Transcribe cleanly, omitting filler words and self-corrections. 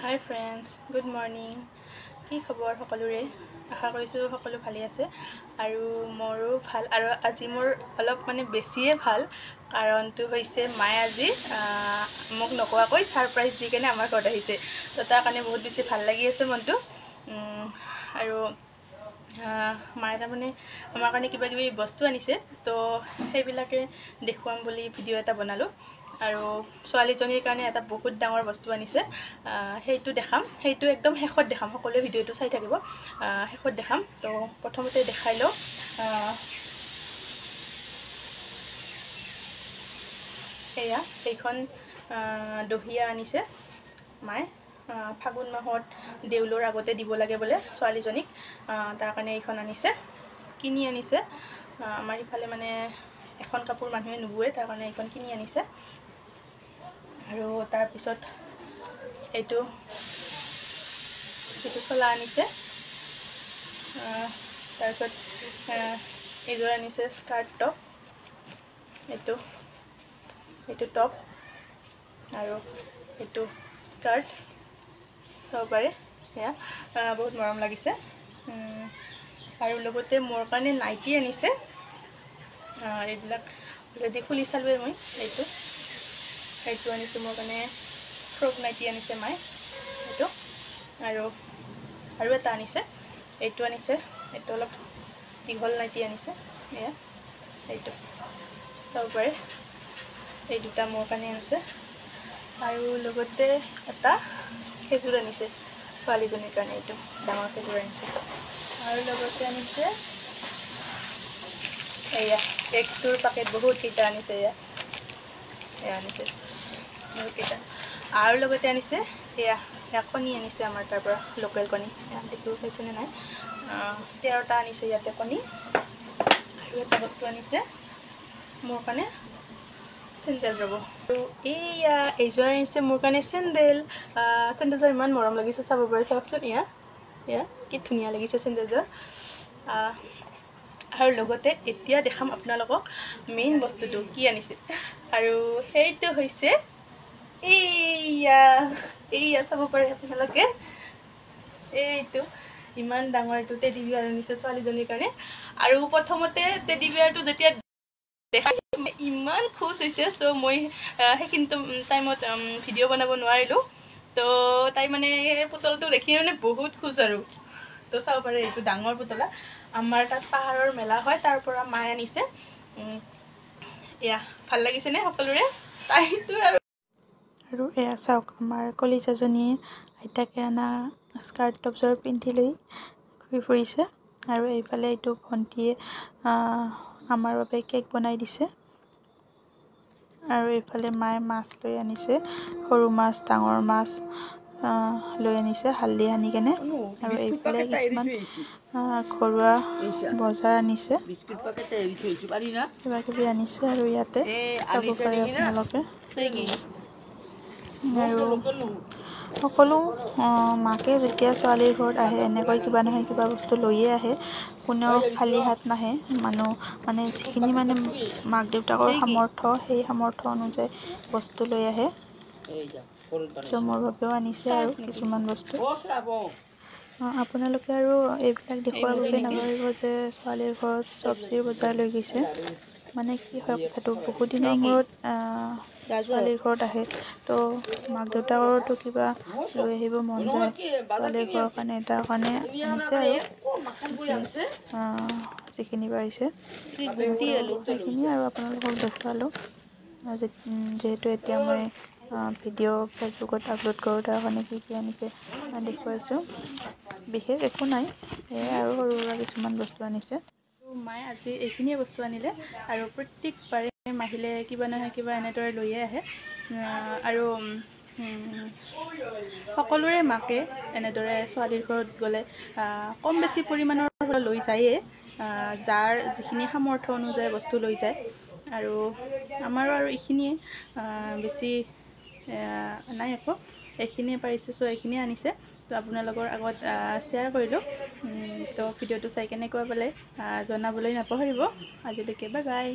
Hi friends, good morning. কি খবৰ সকলোৰে? আশা কৰিছো সকলো ভালে আছে আৰু মোৰো ভাল আৰু আজি মোৰ অলপ মানে বেছিয়ে ভাল কাৰণটো হৈছে মায়ে আজি মোক নকোৱাকৈ সাৰপ্ৰাইজ দি কেনে আমাৰ ঘৰত আহিছে তো তাৰ কাৰণে বহুত বেছি ভাল লাগি আছে মনটো আৰু মায়ে তাৰমানে আমাৰ কাৰণে কিবা কিবি বস্তু আনিছে তো সেইবিলাকে দেখুৱাম বুলি ভিডিঅ' এটা বনালোঁ আৰু ছোৱালীজনীৰ কাৰণে এটা বহুত ডাঙৰ বস্তু আনিছে সেইটো দেখাম সেইটো একদম শেষত দেখাম সকলোৱে ভিডিঅ'টো চাই থাকিব শেষত দেখাম তো প্ৰথমতে দেখাই লওঁ এয়া এইখন দহিয়া আনিছে মায়ে ফাগুন মাহত দেউলৰ আগতে দিব লাগে বলে ছোৱালীজনীক তাৰ কাৰণে এইখন আনিছে কিনি আনিছে আমাৰ ইফালে মানে এখন কাপোৰ মানুহে নুবুৱে তাৰ কাৰণে এইখন কিনি আনিছে আৰু তাৰ পিছত এইটো চলা আনিছে তাৰ পিছত এইযোৰ আনিছে স্কাৰ্ট টপ এইটো টপ আৰু এইটো স্কাৰ্ট চাব পাৰে এয়া বহুত মৰম লাগিছে আৰু লগতে মোৰ কাৰণে নাইটি আনিছে এইবিলাক অলৰেডি খুলি চালোৱে মই এইটো আনিছে মোৰ কাৰণে ফ্ৰক নাইটি আনিছে মায়ে এইটো আৰু এটা আনিছে এইটো আনিছে এইটো অলপ দীঘল নাইটি আনিছে এয়া এইটো চাব পাৰে এই দুটা মোৰ কাৰণে আনিছে আৰু লগতে এটা খেজুৰ আনিছে ছোৱালীজনীৰ কাৰণে এইটো ডাঙৰ খেজুৰ আনিছে আৰু লগতে আনিছে এয়া কেকটোৰ পেকেট বহুত কেইটা আনিছে এয়া আনিছে বহুত কেইটা আৰু লগতে আনিছে এয়া কণী আনিছে আমাৰ তাৰ পৰা লোকেল কণী দেখিব পাইছেনে নাই 13টা আনিছে ইয়াতে কণী আৰু এটা বস্তু আনিছে মোৰ কাৰণে চেণ্ডেল ৰ'ব আৰু এইযোৰ আনিছে মোৰ কাৰণে চেণ্ডেলযোৰ ইমান মৰম লাগিছে চাব পাৰে চাওকচোন এয়া কি ধুনীয়া লাগিছে চেণ্ডেলযোৰ আৰু লগতে এতিয়া দেখাম আপোনালোকক মেইন বস্তুটো কি আনিছে আৰু সেইটো হৈছে এইয়া চাব পাৰে আপোনালোকে এইটো ইমান ডাঙৰ এইটো টেডি বিয়াৰ আনিছে ছোৱালীজনীৰ কাৰণে আৰু প্ৰথমতে টেডি বিয়াৰটো যেতিয়া দেখা ইমান খুশ হৈছে চ' মই সেইখিনি টাইমত ভিডিঅ' বনাব নোৱাৰিলোঁ তো তাই মানে পুতলাটো দেখি মানে বহুত খুশ আৰু তো চাব পাৰে এইটো ডাঙৰ পুতলা আমাৰ তাত পাহাৰৰ মেলা হয় তাৰ পৰা মায়ে আনিছে এয়া ভাল লাগিছেনে সকলোৰে তাইটো আৰু এয়া চাওক আমাৰ কলিজাজনীয়ে আইতাকে অনা স্কাৰ্ট টপযোৰ পিন্ধি লৈ ঘূৰি ফুৰিছে আৰু এইফালে এইটো ভণ্টিয়ে আমাৰ বাবে কেক বনাই দিছে আৰু এইফালে মায়ে মাছ লৈ আনিছে সৰু মাছ ডাঙৰ মাছ লৈ আনিছে হালধি সানি কেনে আৰু এইফালে কিছুমান ঘৰুৱা বজাৰ আনিছে কিবা কিবি আনিছে আৰু ইয়াতে চাব পাৰে আপোনালোকে আৰু সকলো মাকে যেতিয়া ছোৱালীৰ ঘৰত আহে এনেকৈ কিবা নহয় কিবা বস্তু লৈয়ে আহে কোনেও খালী হাত নাহে মানুহ মানে যিখিনি মানে মাক দেউতাকৰ সামৰ্থ্য সেই সামৰ্থ্য অনুযায়ী বস্তু লৈ আহে তো মোৰ বাবেও আনিছে আৰু কিছুমান বস্তু আপোনালোকে আৰু এইবিলাক দেখুৱাৰ বাবে নাভাবিব যে ছোৱালীৰ ঘৰত চব্জিৰ বজাৰ লৈ গৈছে মানে কি হয় কথাটো বহুত দিনৰ মূৰত ছোৱালীৰ ঘৰত আহে তো মাক দেউতাকৰতো কিবা লৈ আহিব মন যায় ছোৱালীৰ ঘৰৰ কাৰণে তাৰ কাৰণে আনিছে আৰু যিখিনি পাৰিছে সেইখিনি আৰু আপোনালোকক দেখুৱালোঁ যিহেতু এতিয়া মই ভিডিঅ' ফেচবুকত আপলোড কৰোঁ তাৰ কাৰণে কি আনিছে দেখুৱাইছোঁ বিশেষ একো নাই সেয়াই আৰু সৰু সুৰা কিছুমান বস্তু আনিছে মায়ে আজি এইখিনিয়ে বস্তু আনিলে আৰু প্ৰত্যেকবাৰে আহিলে কিবা নহয় কিবা এনেদৰে লৈয়ে আহে আৰু সকলোৰে মাকে এনেদৰে ছোৱালীৰ ঘৰত গ'লে কম বেছি পৰিমাণৰ লৈ যায়েই যাৰ যিখিনি সামৰ্থ্য অনুযায়ী বস্তু লৈ যায় আৰু আমাৰো আৰু এইখিনিয়ে বেছি নাই আকৌ এইখিনিয়ে পাৰিছে চ' এইখিনিয়ে আনিছে তো আপোনালোকৰ আগত শ্বেয়াৰ কৰিলোঁ তো ভিডিঅ'টো চাই কেনেকুৱা পালে জনাবলৈ নাপাহৰিব আজিলৈকে বাই বাই